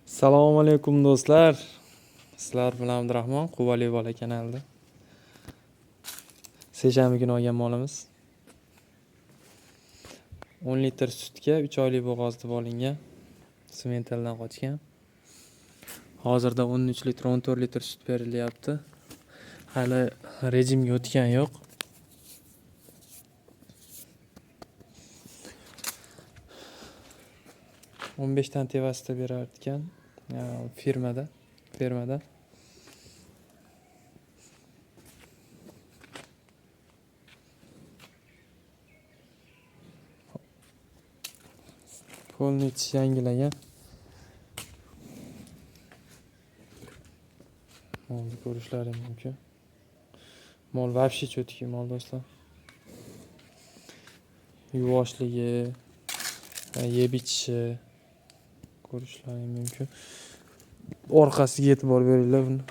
Assalomu alaykum do'stlar. Sizlar bilan Abdurahmon Quvali bola kanalida. Seshanba kuni olgan molimiz 10 litr sutga 3 oylik bo'g'ozda olingan. Simentaldan qochgan. Hozirda 13 litr, 14 litr sut berilyapti. Hali rejimga o'tgan yo'q. o'n beshdan tevasida berar ekan. Fermada. Polni yangilagan. Molni ko'rishlaring mumkin. Mol вообще cho'tki mol do'stlar. Yuvoshligi, yeb ichishi ko'rishlaring mumkin. Orqasiga e'tibor beringlar buni.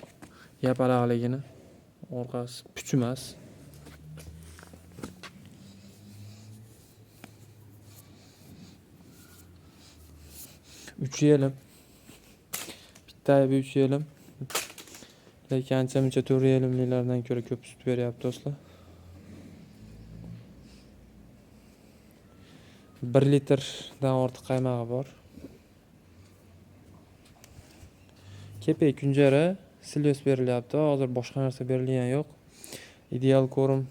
Yapalaqligini. Orqasi puch emas. Uch yelim. Bitta 3 yelim. Lekin ancha-muncha 4 yelimliklardan ko'ra ko'p sut beryapti do'stlar. 1 litrdan ortiq qaymog'i bor. Kepek kunjara silyos berilyapti. Hozir boshqa narsa berilgan yo'q. Ideal ko'rim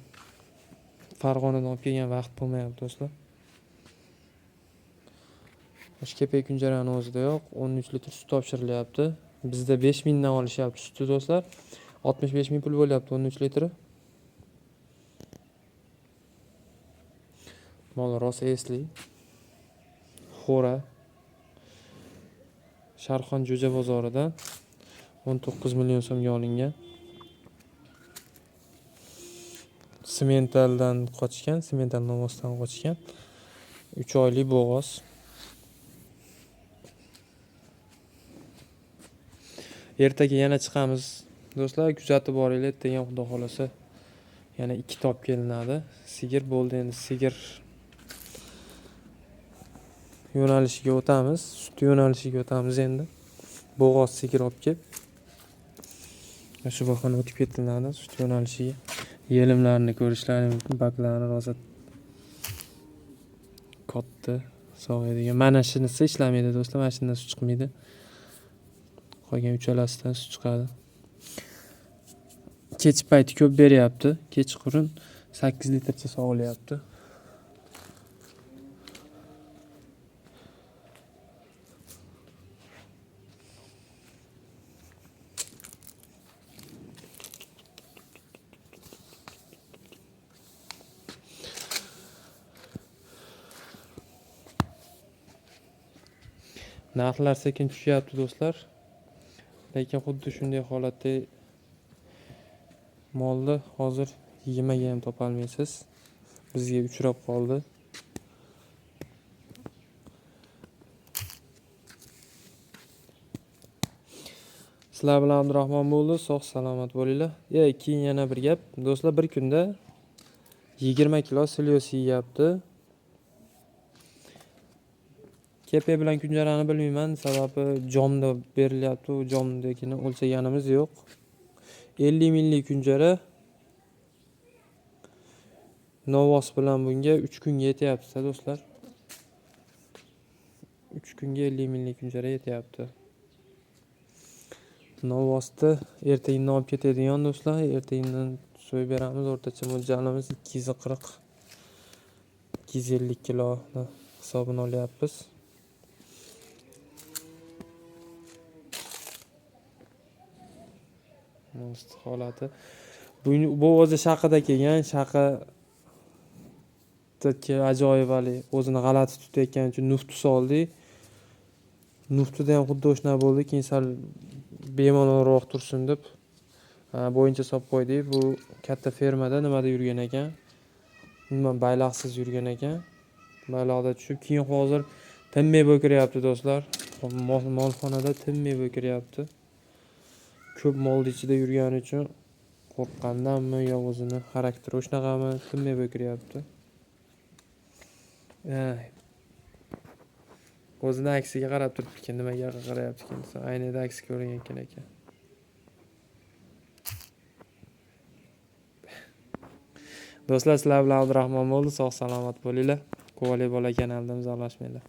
Farg'onadan olib kelgan vaqt bo'lmayapti do'stlar. O'sha kepek kunjarani o'zida yo'q 13 litr sut topshirilyapti. Bizda 5000 dan olishyapti sutni do'stlar. 65000 pul bo'lyapti 13 litri. Mol rosa esli. Xo'ra. Sharxon Jo'ja bozoridan 19 million so'mga olingan. Simental Novosdan qochgan. 3 oylik bo'g'oz. Ertaga yana chiqamiz. Do'stlar, kuzatib boringlar. Degan Xudo xolasa yana 2 top kelinadi. Sigir bo'ldi, endi sigir yo'nalishiga o'tamiz. Sut yo'nalishiga o'tamiz endi. Bo'g'oz sigir olib kelib shu bahona o'tib ketiladi sut yo'nalishiga. Yelimlarini ko'rishlaring mumkin. Baklari rosa katta, sog'aydigan. Mana shunisi ishlamaydi do'stlar. Mana shundan sut chiqmaydi. Qolgan uchalasidan sut chiqadi. Kech payti ko'p beryapti. Kechqurun 8 litrcha sog'ilyapti. Narxlar sekin tushyapti do'stlar. Lekin xuddi shunday holatda molni hozir yemaga ham topolmaysiz. Bizga uchrab qoldi. Sizlar bilan Abdurahmon bo'ldi. Sog' salomat bo'linglar. Keyin yana bir gap. Do'stlar, bir kunda 20 kilo silyos yeyapti. Kepek bilan kunjarani bilmayman, sababi jomda berilyapti. U jomdagini o'lchaganimiz yo'q. 50 millik kunjara Novos bilan bunga 3 kunga yetyapti do'stlar. 3 kunga 50 millik kunjara yetyapti. Novosni ertagindan olib ketadigan do'stlar, ertagindan so'yib beramiz. O'rtacha mo'ljalimiz 240-250 kilo hisobini olyapmiz. Holati. Bu o'zi Shaqida kelgan, Shaqadagi ajoyib o'zini g'alati tutayotgani uchun nufti soldik. Nuftida ham xuddi o'shana bo'ldi, keyin sal bemalolroq tursin deb bo'yincha solib qo'ydik. Bu katta fermada nimada yurgan ekan? Baylaqsiz yurgan ekan. Bayloqda tushib, keyin hozir tinmay bo'kiryapti do'stlar. Molxonada tinmay bo'kiryapti. Ko'p molni ichida yurgani uchun qo'rqqandanmi yo o'zini xarakteri o'shanaqami tinmay bo'kiryapti. O'zini aksiga qarab turibdi, nimaga qarayapti ekan desa, aynada aks ko'ringan ekan. Do'stlar, sizlar bilan Abdurahmon bo'ldi. Sog' salomat bo'linglar. Quvali bola kanalida imzolashmanglar.